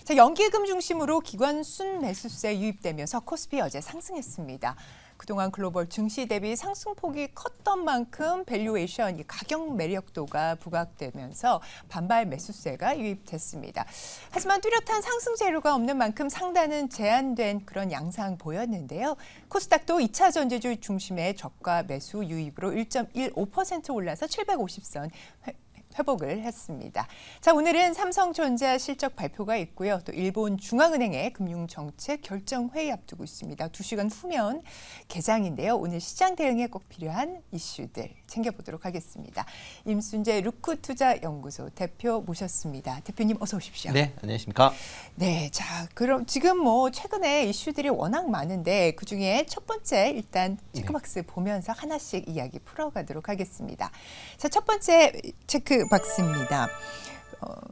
자, 연기금 중심으로 기관 순매수세 유입되면서 코스피 어제 상승했습니다. 그동안 글로벌 증시 대비 상승폭이 컸던 만큼 밸류에이션, 가격 매력도가 부각되면서 반발 매수세가 유입됐습니다. 하지만 뚜렷한 상승 재료가 없는 만큼 상단은 제한된 그런 양상 보였는데요. 코스닥도 2차 전지주 중심의 저가 매수 유입으로 1.15% 올라서 750선 회복을 했습니다. 자, 오늘은 삼성전자 실적 발표가 있고요. 또 일본 중앙은행의 금융정책 결정회의 앞두고 있습니다. 2시간 후면 개장인데요. 오늘 시장 대응에 꼭 필요한 이슈들 챙겨보도록 하겠습니다. 임순재 루크투자연구소 대표 모셨습니다. 대표님 어서 오십시오. 네, 안녕하십니까. 네, 자, 그럼 지금 최근에 이슈들이 워낙 많은데 그중에 첫 번째 일단 체크박스 보면서 하나씩 이야기 풀어가도록 하겠습니다. 자, 첫 번째 체크박스입니다.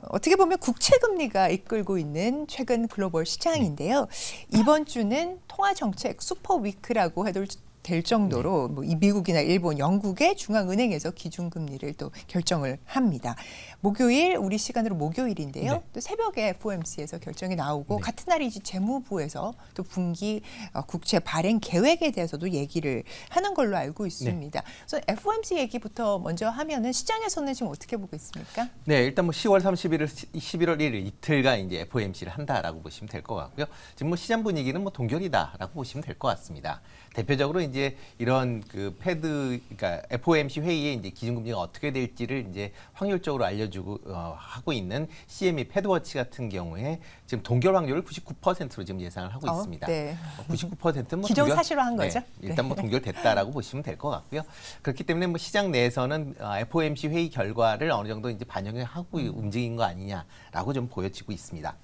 어떻게 보면 국채금리가 이끌고 있는 최근 글로벌 시장인데요. 이번 주는 통화정책 슈퍼위크라고 해도 될 정도로 이 미국이나 일본, 영국의 중앙은행에서 기준금리를 또 결정을 합니다. 목요일, 우리 시간으로 목요일인데요. 또 새벽에 FOMC에서 결정이 나오고 같은 날이지 재무부에서 또 분기 국채 발행 계획에 대해서도 얘기를 하는 걸로 알고 있습니다. 그래서 FOMC 얘기부터 먼저 하면은 시장에서는 지금 어떻게 보고 있습니까? 네, 일단 10월 31일, 11월 1일 이틀간 이제 FOMC를 한다라고 보시면 될 것 같고요. 지금 시장 분위기는 동결이다라고 보시면 될 것 같습니다. 대표적으로 이제 이런 그러니까 FOMC 회의에 이제 기준금리가 어떻게 될지를 이제 확률적으로 알려주고 하고 있는 CME 패드워치 같은 경우에 지금 동결 확률을 99%로 지금 예상을 하고 있습니다. 네. 99%는 기정사실화한 거죠? 일단 동결됐다라고 보시면 될 것 같고요. 그렇기 때문에 시장 내에서는 FOMC 회의 결과를 어느 정도 이제 반영을 하고 움직인 거 아니냐라고 좀 보여지고 있습니다.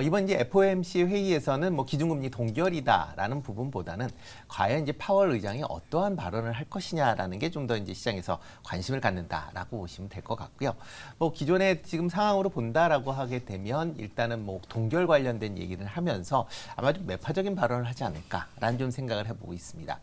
이번 이제 FOMC 회의에서는 기준금리 동결이다라는 부분보다는 과연 이제 파월 의장이 어떠한 발언을 할 것이냐라는 게 좀 더 이제 시장에서 관심을 갖는다라고 보시면 될 것 같고요. 기존의 지금 상황으로 본다라고 하게 되면 일단은 동결 관련된 얘기를 하면서 아마 좀 매파적인 발언을 하지 않을까라는 좀 생각을 해보고 있습니다.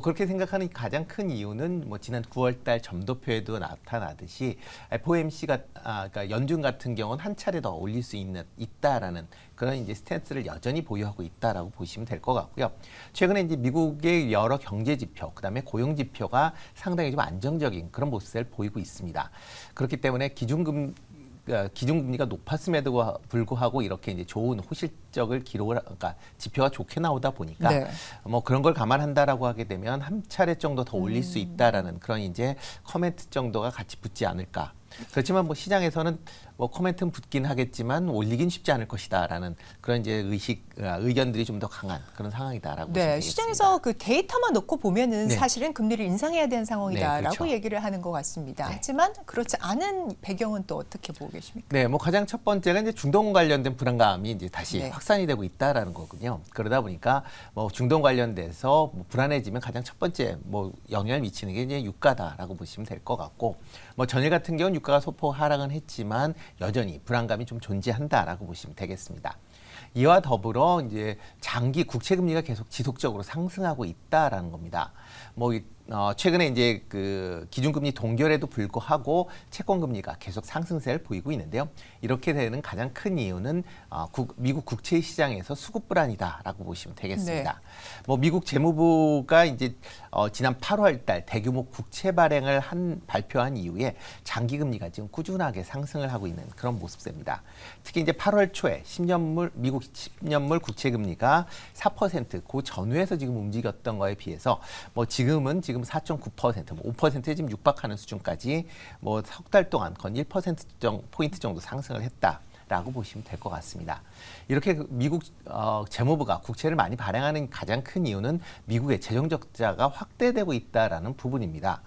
그렇게 생각하는 가장 큰 이유는 지난 9월달 점도표에도 나타나듯이 FOMC가 그러니까 연준 같은 경우는 한 차례 더 올릴 수 있다라는 그런 이제 스탠스를 여전히 보유하고 있다라고 보시면 될 것 같고요. 최근에 이제 미국의 여러 경제 지표, 그다음에 고용 지표가 상당히 좀 안정적인 그런 모습을 보이고 있습니다. 그렇기 때문에 기준금리가 높았음에도 불구하고 이렇게 이제 좋은 호실적을 그러니까 지표가 좋게 나오다 보니까 그런 걸 감안한다라고 하게 되면 한 차례 정도 더 올릴 수 있다라는 그런 이제 코멘트 정도가 같이 붙지 않을까. 그렇지만 시장에서는 코멘트는 붙긴 하겠지만 올리긴 쉽지 않을 것이다라는 그런 이제 의견들이 좀 더 강한 그런 상황이다라고 보시면 되겠습니다. 시장에서 그 데이터만 놓고 보면은 사실은 금리를 인상해야 되는 상황이다라고 그렇죠. 얘기를 하는 것 같습니다. 하지만 그렇지 않은 배경은 또 어떻게 보고 계십니까? 네, 가장 첫 번째가 이제 중동 관련된 불안감이 이제 다시 확산이 되고 있다라는 거군요. 그러다 보니까 중동 관련돼서 불안해지면 가장 첫 번째 영향을 미치는 게 이제 유가다라고 보시면 될 것 같고, 전일 같은 경우는 유가가 소폭 하락은 했지만 여전히 불안감이 좀 존재한다라고 보시면 되겠습니다. 이와 더불어 이제 장기 국채 금리가 계속 지속적으로 상승하고 있다라는 겁니다. 최근에 이제 그 기준금리 동결에도 불구하고 채권금리가 계속 상승세를 보이고 있는데요. 이렇게 되는 가장 큰 이유는 미국 국채 시장에서 수급 불안이다라고 보시면 되겠습니다. 미국 재무부가 이제 지난 8월달 대규모 국채 발행을 발표한 이후에 장기금리가 지금 꾸준하게 상승을 하고 있는 그런 모습입니다. 특히 이제 8월 초에 미국 10년물 국채금리가 4% 그 전후에서 지금 움직였던 거에 비해서 지금 4.9%, 5%에 지금 육박하는 수준까지 석 달 동안 건 1%포인트 정도 상승을 했다라고 보시면 될 것 같습니다. 이렇게 미국 재무부가 국채를 많이 발행하는 가장 큰 이유는 미국의 재정 적자가 확대되고 있다라는 부분입니다.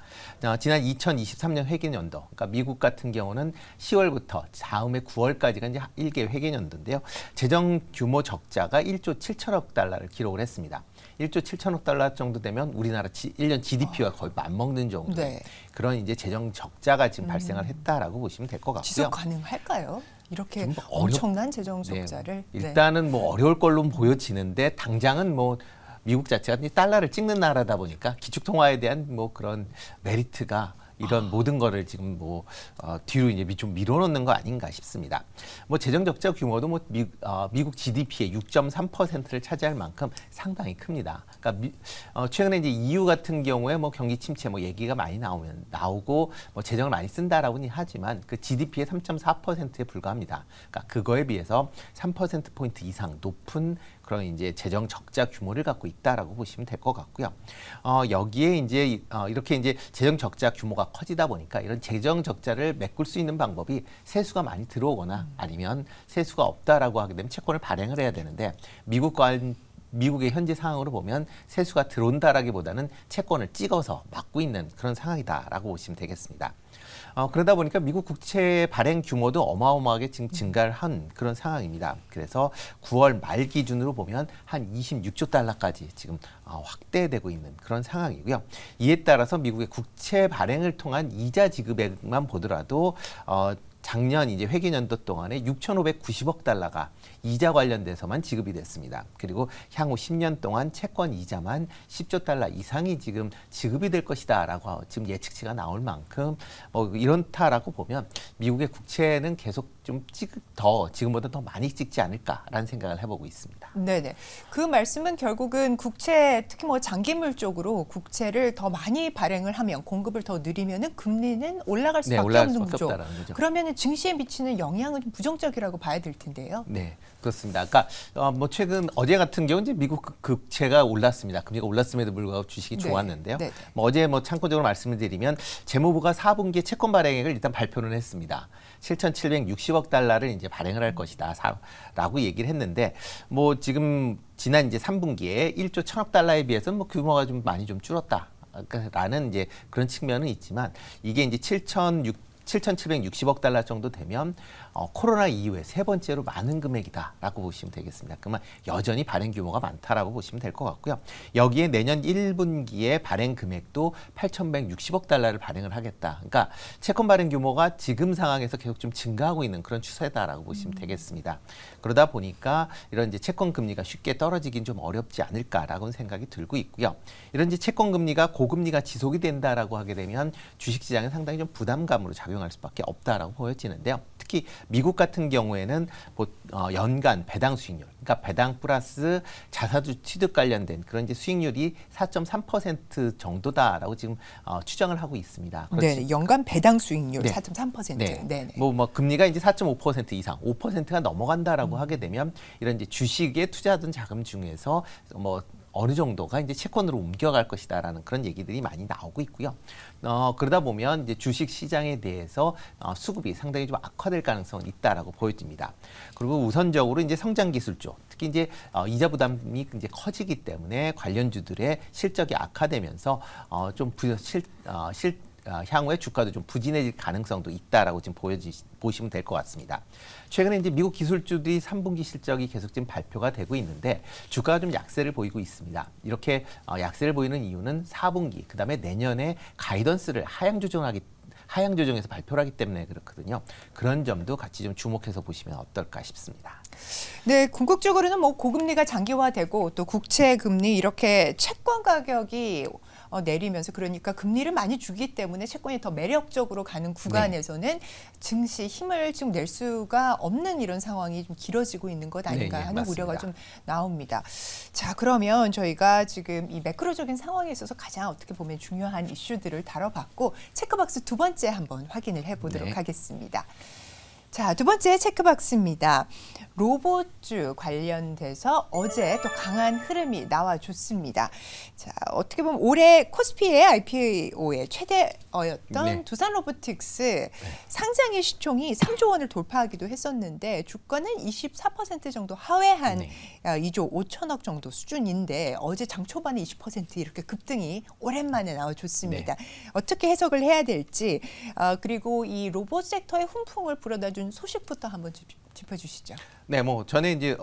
지난 2023년 회계연도, 그러니까 미국 같은 경우는 10월부터 다음해 9월까지가 이제 1개 회계연도인데요. 재정 규모 적자가 1조 7천억 달러를 기록을 했습니다. 1조 7천억 달러 정도 되면 우리나라 1년 GDP가 거의 맞먹는 정도 그런 이제 재정 적자가 지금 발생을 했다라고 보시면 될 것 같고요. 지속 가능할까요? 이렇게 엄청난 재정 적자를. 일단은 어려울 걸로 보여지는데 당장은 미국 자체가 달러를 찍는 나라다 보니까 기축통화에 대한 그런 메리트가 이런 모든 거를 지금 뒤로 이제 좀 밀어놓는 거 아닌가 싶습니다. 재정 적자 규모도 미국 GDP의 6.3%를 차지할 만큼 상당히 큽니다. 그러니까 최근에 이제 EU 같은 경우에 경기 침체 얘기가 많이 나오고 재정을 많이 쓴다라고는 하지만 그 GDP의 3.4%에 불과합니다. 그러니까 그거에 비해서 3%포인트 이상 높은 그런 이제 재정 적자 규모를 갖고 있다라고 보시면 될 것 같고요. 여기에 이제 이렇게 이제 재정 적자 규모가 커지다 보니까 이런 재정 적자를 메꿀 수 있는 방법이 세수가 많이 들어오거나 아니면 세수가 없다라고 하게 되면 채권을 발행을 해야 되는데 미국의 현재 상황으로 보면 세수가 들어온다라기보다는 채권을 찍어서 막고 있는 그런 상황이다라고 보시면 되겠습니다. 그러다 보니까 미국 국채 발행 규모도 어마어마하게 지금 증가를 한 그런 상황입니다. 그래서 9월 말 기준으로 보면 한 26조 달러까지 지금 확대되고 있는 그런 상황이고요. 이에 따라서 미국의 국채 발행을 통한 이자 지급액만 보더라도 작년 이제 회계연도 동안에 6,590억 달러가 이자 관련돼서만 지급이 됐습니다. 그리고 향후 10년 동안 채권 이자만 10조 달러 이상이 지금 지급이 될 것이다라고 지금 예측치가 나올 만큼 이렇다라고 보면 미국의 국채는 계속 좀 지금보다 더 많이 찍지 않을까라는 생각을 해보고 있습니다. 네네. 그 말씀은 결국은 국채 특히 장기물 쪽으로 국채를 더 많이 발행을 하면 공급을 더 늘리면은 금리는 올라갈 수밖에 없는 구조. 그러면은 증시에 미치는 영향은 좀 부정적이라고 봐야 될 텐데요. 네, 그렇습니다. 그러니까 최근 어제 같은 경우 이제 미국 국채가 올랐습니다. 금리가 올랐음에도 불구하고 주식이 좋았는데요. 네. 어제 참고적으로 말씀을 드리면 재무부가 4분기 채권 발행액을 일단 발표를 했습니다. 7,760억 달러를 이제 발행을 할 것이다라고 얘기를 했는데 지금 지난 이제 3분기에 1조 1,000억 달러에 비해서는 규모가 좀 많이 좀 줄었다라는 이제 그런 측면은 있지만 이게 이제 7,760억 달러 정도 되면 코로나 이후에 세 번째로 많은 금액이다라고 보시면 되겠습니다. 그러면 여전히 발행 규모가 많다라고 보시면 될 것 같고요. 여기에 내년 1분기에 발행 금액도 8,160억 달러를 발행을 하겠다. 그러니까 채권 발행 규모가 지금 상황에서 계속 좀 증가하고 있는 그런 추세다라고 보시면 되겠습니다. 그러다 보니까 이런 이제 채권 금리가 쉽게 떨어지긴 좀 어렵지 않을까라고 생각이 들고 있고요. 이런 이제 채권 금리가 고금리가 지속이 된다라고 하게 되면 주식시장은 상당히 좀 부담감으로 작용할 수밖에 없다라고 보여지는데요. 특히 미국 같은 경우에는 연간 배당 수익률, 그러니까 배당 플러스 자사주 취득 관련된 그런 이제 수익률이 4.3% 정도다라고 지금 추정을 하고 있습니다. 네, 연간 배당 수익률 네. 4.3%. 네. 금리가 이제 4.5% 이상, 5%가 넘어간다라고 하게 되면 이런 이제 주식에 투자하던 자금 중에서 어느 정도가 이제 채권으로 옮겨갈 것이다라는 그런 얘기들이 많이 나오고 있고요. 그러다 보면 이제 주식 시장에 대해서 수급이 상당히 좀 악화될 가능성은 있다라고 보여집니다. 그리고 우선적으로 이제 성장 기술주, 특히 이제 이자 부담이 이제 커지기 때문에 관련주들의 실적이 악화되면서 향후에 주가도 좀 부진해질 가능성도 있다라고 지금 보시면 될 것 같습니다. 최근에 이제 미국 기술주들이 3분기 실적이 계속 지금 발표가 되고 있는데 주가가 좀 약세를 보이고 있습니다. 이렇게 약세를 보이는 이유는 4분기, 그다음에 내년에 가이던스를 하향 조정해서 발표를 하기 때문에 그렇거든요. 그런 점도 같이 좀 주목해서 보시면 어떨까 싶습니다. 네, 궁극적으로는 고금리가 장기화되고 또 국채 금리 이렇게 채권 가격이 내리면서 그러니까 금리를 많이 주기 때문에 채권이 더 매력적으로 가는 구간에서는 증시 힘을 지금 낼 수가 없는 이런 상황이 좀 길어지고 있는 것 아닌가 하는 맞습니다. 우려가 좀 나옵니다. 자, 그러면 저희가 지금 이 매크로적인 상황에 있어서 가장 어떻게 보면 중요한 이슈들을 다뤄봤고 체크박스 두 번째 한번 확인을 해보도록 하겠습니다. 자, 두 번째 체크박스입니다. 로봇주 관련돼서 어제 또 강한 흐름이 나와줬습니다. 자, 어떻게 보면 올해 코스피의 IPO의 최대였던 두산 로보틱스 상장의 시총이 3조 원을 돌파하기도 했었는데 주가는 24% 정도 하회한 2조 5천억 정도 수준인데 어제 장 초반에 20% 이렇게 급등이 오랜만에 나와줬습니다. 어떻게 해석을 해야 될지 그리고 이 로봇 섹터의 훈풍을 불어다준 소식부터 한번 짚어주시죠. 네, 저는 이제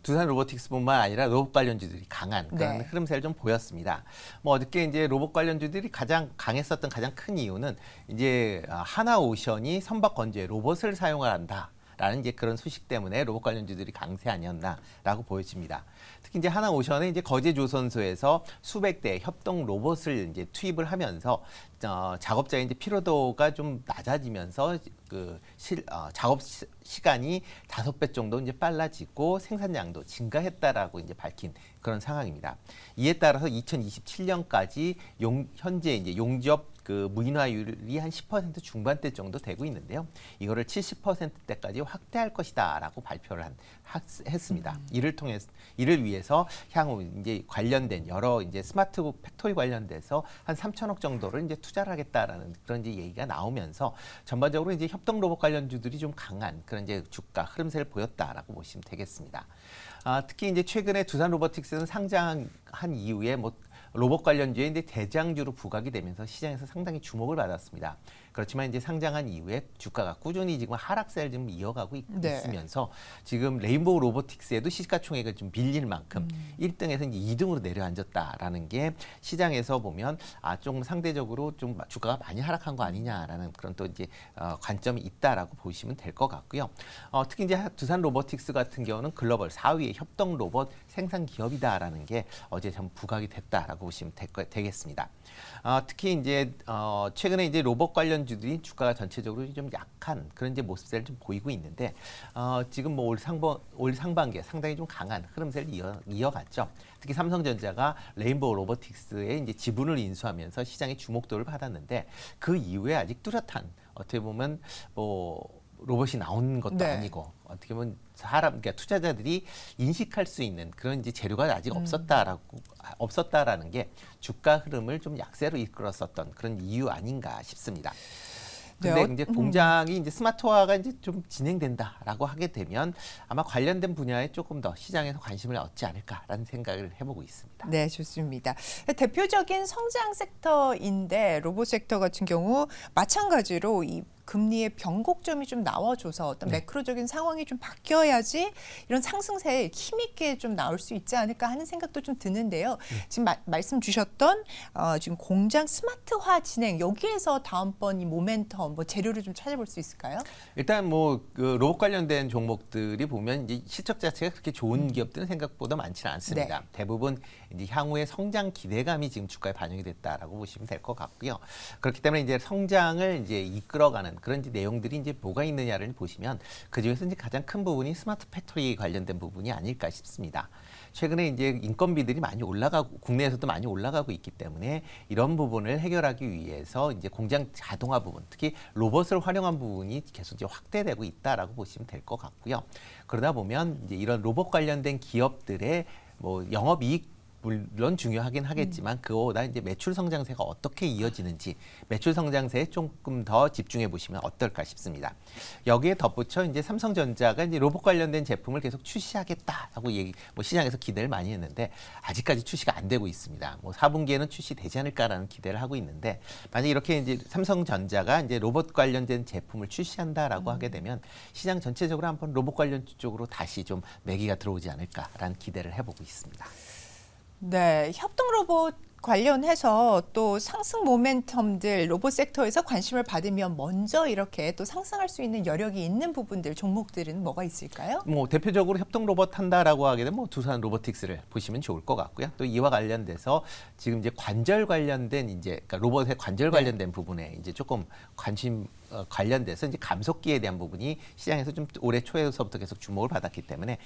두산 로보틱스뿐만 아니라 로봇 관련주들이 강한 그런 흐름세를 좀 보였습니다. 어저께 이제 로봇 관련주들이 가장 강했었던 가장 큰 이유는 이제 하나오션이 선박 건조에 로봇을 사용을 한다. 라는 이제 그런 소식 때문에 로봇 관련주들이 강세 아니었나라고 보여집니다. 특히 이제 하나오션은 이제 거제조선소에서 수백 대의 협동 로봇을 이제 투입을 하면서 작업자의 이제 피로도가 좀 낮아지면서 작업 시간이 5배 정도 이제 빨라지고 생산량도 증가했다라고 이제 밝힌 그런 상황입니다. 이에 따라서 2027년까지 현재 이제 용접 무인화율이 한 10% 중반대 정도 되고 있는데요. 이거를 70%대까지 확대할 것이다라고 발표를 했습니다. 이를 위해서 향후 이제 관련된 여러 이제 스마트 팩토리 관련돼서 한 3천억 정도를 이제 투자를 하겠다라는 그런 이제 얘기가 나오면서 전반적으로 이제 협동 로봇 관련주들이 좀 강한 그런 이제 주가 흐름세를 보였다라고 보시면 되겠습니다. 특히 이제 최근에 두산 로보틱스는 상장한 이후에 로봇 관련주에 이제 대장주로 부각이 되면서 시장에서 상당히 주목을 받았습니다. 그렇지만 이제 상장한 이후에 주가가 꾸준히 지금 하락세를 좀 이어가고 있으면서 지금 레인보우 로보틱스에도 시가총액을 좀 빌릴 만큼 1등에서 이제 2등으로 내려앉았다라는 게 시장에서 보면 조금 상대적으로 좀 주가가 많이 하락한 거 아니냐라는 그런 또 이제 관점이 있다라고 보시면 될 것 같고요. 특히 이제 두산 로보틱스 같은 경우는 글로벌 4위의 협동 로봇 생산 기업이다라는 게 어제 좀 부각이 됐다라고 보시면 되겠습니다. 특히 이제 최근에 이제 로봇 관련주들이 주가가 전체적으로 좀 약한 그런 이제 모습세를 좀 보이고 있는데 지금 올 상반기에 상당히 좀 강한 흐름세를 이어갔죠. 특히 삼성전자가 레인보우 로보틱스의 이제 지분을 인수하면서 시장의 주목도를 받았는데 그 이후에 아직 뚜렷한 어떻게 보면 로봇이 나온 것도 아니고 어떻게 보면 그러니까 투자자들이 인식할 수 있는 그런 이제 재료가 아직 없었다라는 게 주가 흐름을 좀 약세로 이끌었었던 그런 이유 아닌가 싶습니다. 근데 이제 공장이 이제 스마트화가 이제 좀 진행된다라고 하게 되면 아마 관련된 분야에 조금 더 시장에서 관심을 얻지 않을까라는 생각을 해보고 있습니다. 네, 좋습니다. 대표적인 성장 섹터인데 로봇 섹터 같은 경우 마찬가지로 이 금리의 변곡점이 좀 나와줘서 어떤 매크로적인 상황이 좀 바뀌어야지 이런 상승세에 힘있게 좀 나올 수 있지 않을까 하는 생각도 좀 드는데요. 지금 말씀 주셨던 지금 공장 스마트화 진행 여기에서 다음번 이 모멘텀 재료를 좀 찾아볼 수 있을까요? 일단 그 로봇 관련된 종목들이 보면 이제 실적 자체가 그렇게 좋은 기업들은 생각보다 많지는 않습니다. 네. 대부분 이제 향후의 성장 기대감이 지금 주가에 반영이 됐다라고 보시면 될 것 같고요. 그렇기 때문에 이제 성장을 이제 이끌어가는 그런 이제 내용들이 이제 뭐가 있느냐를 보시면 그 중에서 이제 가장 큰 부분이 스마트 팩토리 관련된 부분이 아닐까 싶습니다. 최근에 이제 인건비들이 많이 올라가고 국내에서도 많이 올라가고 있기 때문에 이런 부분을 해결하기 위해서 이제 공장 자동화 부분, 특히 로봇을 활용한 부분이 계속 이제 확대되고 있다라고 보시면 될 것 같고요. 그러다 보면 이제 이런 로봇 관련된 기업들의 영업이익 물론 중요하긴 하겠지만 그거보다 이제 매출 성장세가 어떻게 이어지는지 매출 성장세에 조금 더 집중해 보시면 어떨까 싶습니다. 여기에 덧붙여 이제 삼성전자가 이제 로봇 관련된 제품을 계속 출시하겠다라고 시장에서 기대를 많이 했는데 아직까지 출시가 안 되고 있습니다. 4분기에는 출시되지 않을까라는 기대를 하고 있는데 만약 이렇게 이제 삼성전자가 이제 로봇 관련된 제품을 출시한다라고 하게 되면 시장 전체적으로 한번 로봇 관련 쪽으로 다시 좀 매기가 들어오지 않을까라는 기대를 해보고 있습니다. 네, 협동 로봇 관련해서 또 상승 모멘텀들 로봇 섹터에서 관심을 받으면 먼저 이렇게 또 상승할 수 있는 여력이 있는 부분들 종목들은 뭐가 있을까요? 대표적으로 협동 로봇 한다라고 하게 되면 두산 로보틱스를 보시면 좋을 것 같고요. 또 이와 관련돼서 지금 이제 관절 관련된 그러니까 로봇의 관절 관련된 부분에 이제 조금 관심 관련돼서 이제 감속기에 대한 부분이 시장에서 좀 올해 초에서부터 계속 주목을 받았기 때문에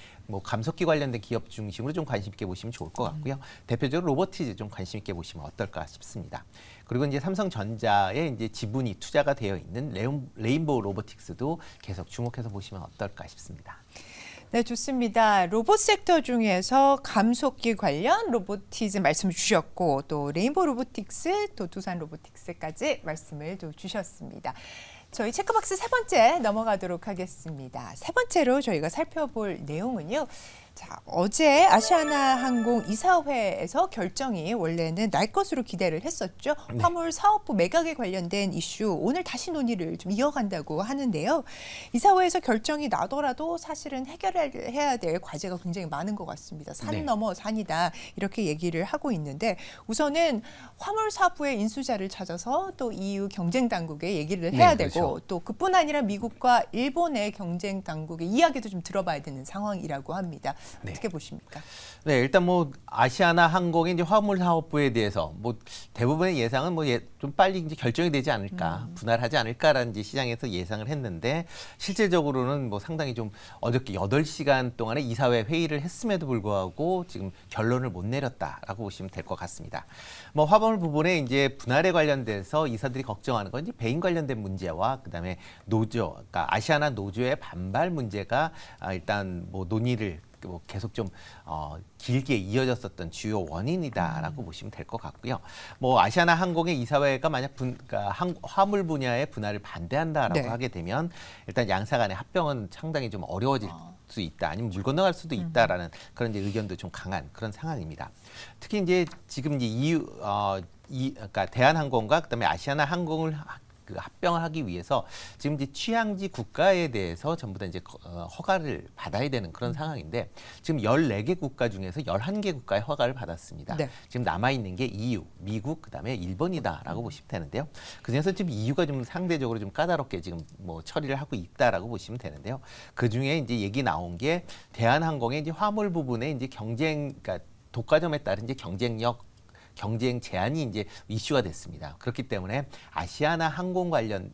감속기 관련된 기업 중심으로 좀 관심 있게 보시면 좋을 것 같고요. 대표적으로 로보티즈 좀 관심 있게 보시면 어떨까 싶습니다. 그리고 이제 삼성전자에 이제 지분이 투자가 되어 있는 레인보우 로보틱스도 계속 주목해서 보시면 어떨까 싶습니다. 네, 좋습니다. 로봇 섹터 중에서 감속기 관련 로보티즈 말씀을 주셨고 또 레인보우 로보틱스 또 두산 로보틱스까지 말씀을 또 주셨습니다. 저희 체크박스 세 번째 넘어가도록 하겠습니다. 세 번째로 저희가 살펴볼 내용은요. 자, 어제 아시아나항공 이사회에서 결정이 원래는 날 것으로 기대를 했었죠. 네. 화물 사업부 매각에 관련된 이슈 오늘 다시 논의를 좀 이어간다고 하는데요. 이사회에서 결정이 나더라도 사실은 해결해야 될 과제가 굉장히 많은 것 같습니다. 산 네. 넘어 산이다 이렇게 얘기를 하고 있는데 우선은 화물 사업부의 인수자를 찾아서 또 EU 경쟁 당국에 얘기를 해야 네, 되고 그렇죠. 또 그뿐 아니라 미국과 일본의 경쟁 당국의 이야기도 좀 들어봐야 되는 상황이라고 합니다. 네. 어떻게 보십니까? 네, 일단 뭐 아시아나 항공의 이제 화물 사업부에 대해서 뭐 대부분의 예상은 뭐 좀 빨리 이제 결정이 되지 않을까, 분할하지 않을까라는 이제 시장에서 예상을 했는데 실제적으로는 뭐 상당히 좀 어저께 8시간 동안에 이사회 회의를 했음에도 불구하고 지금 결론을 못 내렸다라고 보시면 될 것 같습니다. 뭐 화물 부분에 이제 분할에 관련돼서 이사들이 걱정하는 건 이제 배임 관련된 문제와 그다음에 노조, 그러니까 아시아나 노조의 반발 문제가 일단 뭐 논의를 뭐 계속 좀 길게 이어졌었던 주요 원인이다라고 보시면 될 것 같고요. 뭐 아시아나 항공의 이사회가 만약 그러니까 화물 분야의 분할을 반대한다라고 네. 하게 되면 일단 양사 간의 합병은 상당히 좀 어려워질 수 있다, 아니면 물 건너갈 수도 있다라는 그런 이제 의견도 좀 강한 그런 상황입니다. 특히 이제 지금 이제 그러니까 대한항공과 그다음에 아시아나 항공을 그 합병을 하기 위해서 지금 이제 취향지 국가에 대해서 전부 다 이제 허가를 받아야 되는 그런 상황인데 지금 14개 국가 중에서 11개 국가의 허가를 받았습니다. 네. 지금 남아 있는 게 EU, 미국, 그다음에 일본이다라고 보시면 되는데요. 그중에서 지금 EU가 좀 상대적으로 좀 까다롭게 지금 뭐 처리를 하고 있다라고 보시면 되는데요. 그중에 이제 얘기 나온 게 대한항공의 이제 화물 부분에 이제 그러니까 독과점에 따른 이제 경쟁 제한이 이제 이슈가 됐습니다. 그렇기 때문에 아시아나 항공 관련의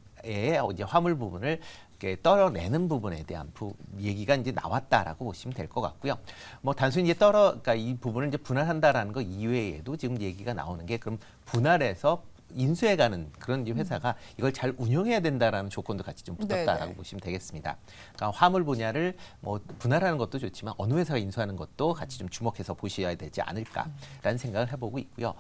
이제 화물 부분을 이렇게 떨어내는 부분에 대한 얘기가 이제 나왔다라고 보시면 될 것 같고요. 뭐 단순히 이제 그러니까 이 부분을 이제 분할한다라는 거 이외에도 지금 얘기가 나오는 게 그럼 분할해서 인수해가는 그런 이제 회사가 이걸 잘 운영해야 된다라는 조건도 같이 좀 붙었다라고 네네. 보시면 되겠습니다. 그러니까 화물 분야를 뭐 분할하는 것도 좋지만 어느 회사가 인수하는 것도 같이 좀 주목해서 보셔야 되지 않을까라는 생각을 해보고 있고요.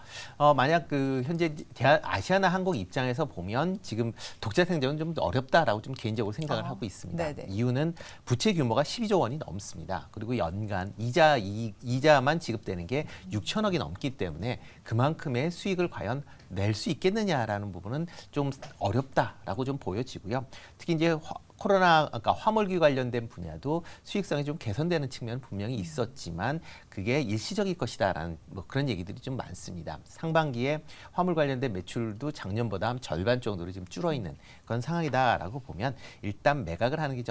만약 그 현재 아시아나 항공 입장에서 보면 지금 독자 생존은 좀 어렵다라고 좀 개인적으로 생각을 하고 있습니다. 네네. 이유는 부채 규모가 12조 원이 넘습니다. 그리고 연간 이자만 지급되는 게 6천억이 넘기 때문에 그만큼의 수익을 과연 낼 수 있겠느냐라는 부분은 좀 어렵다라고 좀 보여지고요. 특히 이제 그러니까 화물기 관련된 분야도 수익성이 좀 개선되는 측면은 분명히 있었지만 그게 일시적일 것이다라는 뭐 그런 얘기들이 좀 많습니다. 상반기에 화물 관련된 매출도 작년보다 한 절반 정도로 지금 줄어 있는 그런 상황이다라고 보면 일단 매각을 하는 게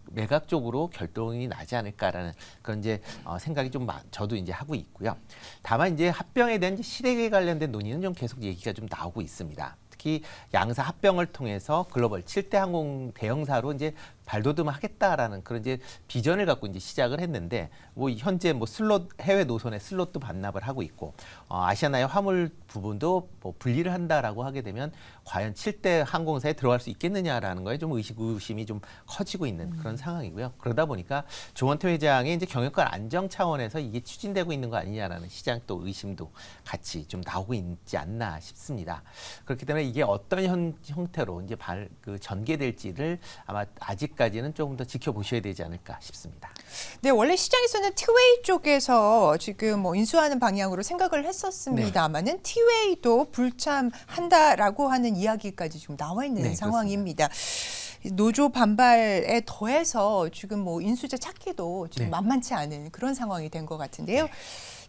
매각 쪽으로 결정이 나지 않을까라는 그런 이제 생각이 좀 저도 이제 하고 있고요. 다만 이제 합병에 대한 이제 실익에 관련된 논의는 좀 계속 얘기가 좀 나오고 있습니다. 특히 양사 합병을 통해서 글로벌 7대 항공 대형사로 이제 발돋움하겠다라는 그런 이제 비전을 갖고 이제 시작을 했는데 뭐 현재 뭐 해외 노선의 슬롯도 반납을 하고 있고 아시아나의 화물 부분도 뭐 분리를 한다라고 하게 되면 과연 7대 항공사에 들어갈 수 있겠느냐라는 거에 좀 의심이 좀 커지고 있는 그런 상황이고요. 그러다 보니까 조원태 회장의 이제 경영권 안정 차원에서 이게 추진되고 있는 거 아니냐라는 시장 또 의심도 같이 좀 나오고 있지 않나 싶습니다. 그렇기 때문에 이게 어떤 형태로 이제 전개될지를 아마 아직까지는 조금 더 지켜보셔야 되지 않을까 싶습니다. 네, 원래 시장에서는 티웨이 쪽에서 지금 뭐 인수하는 방향으로 생각을 했었습니다만은 티웨이도 불참한다라고 하는 이야기까지 지금 나와 있는 네, 상황입니다. 노조 반발에 더해서 지금 뭐 인수자 찾기도 지금 네. 만만치 않은 그런 상황이 된 것 같은데요.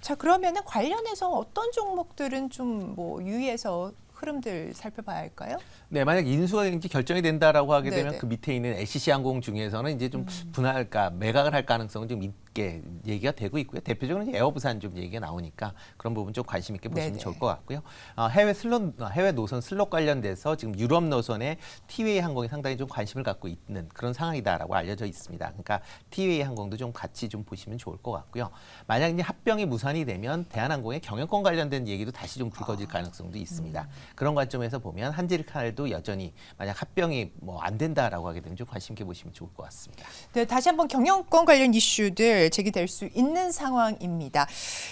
자, 그러면은 관련해서 어떤 종목들은 좀 뭐 유의해서 흐름들 살펴봐야 할까요? 네, 만약 인수가 이제 결정이 된다라고 하게 되면 네네. 그 밑에 있는 LCC 항공 중에서는 이제 좀 그러니까 매각을 할 가능성은 좀 있게 얘기가 되고 있고요. 대표적으로 이제 에어부산 좀 얘기가 나오니까 그런 부분 좀 관심 있게 보시면 네네. 좋을 것 같고요. 해외 노선 슬롯 관련돼서 지금 유럽 노선에 티웨이 항공이 상당히 좀 관심을 갖고 있는 그런 상황이다라고 알려져 있습니다. 그러니까 티웨이 항공도 좀 같이 좀 보시면 좋을 것 같고요. 만약 이제 합병이 무산이 되면 대한항공의 경영권 관련된 얘기도 다시 좀 불거질 가능성도 있습니다. 그런 관점에서 보면 한지리칼도 여전히 만약 합병이 뭐 안 된다라고 하게 되면 좀 관심 있게 보시면 좋을 것 같습니다. 네, 다시 한번 경영권 관련 이슈들 제기될 수 있는 상황입니다.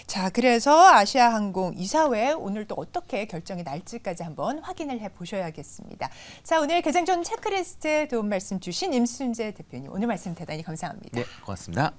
자, 그래서 아시아항공 이사회 오늘 또 어떻게 결정이 날지까지 한번 확인을 해보셔야겠습니다. 자, 오늘 개장 전 체크리스트 도움 말씀 주신 임순재 대표님 오늘 말씀 대단히 감사합니다. 네, 고맙습니다.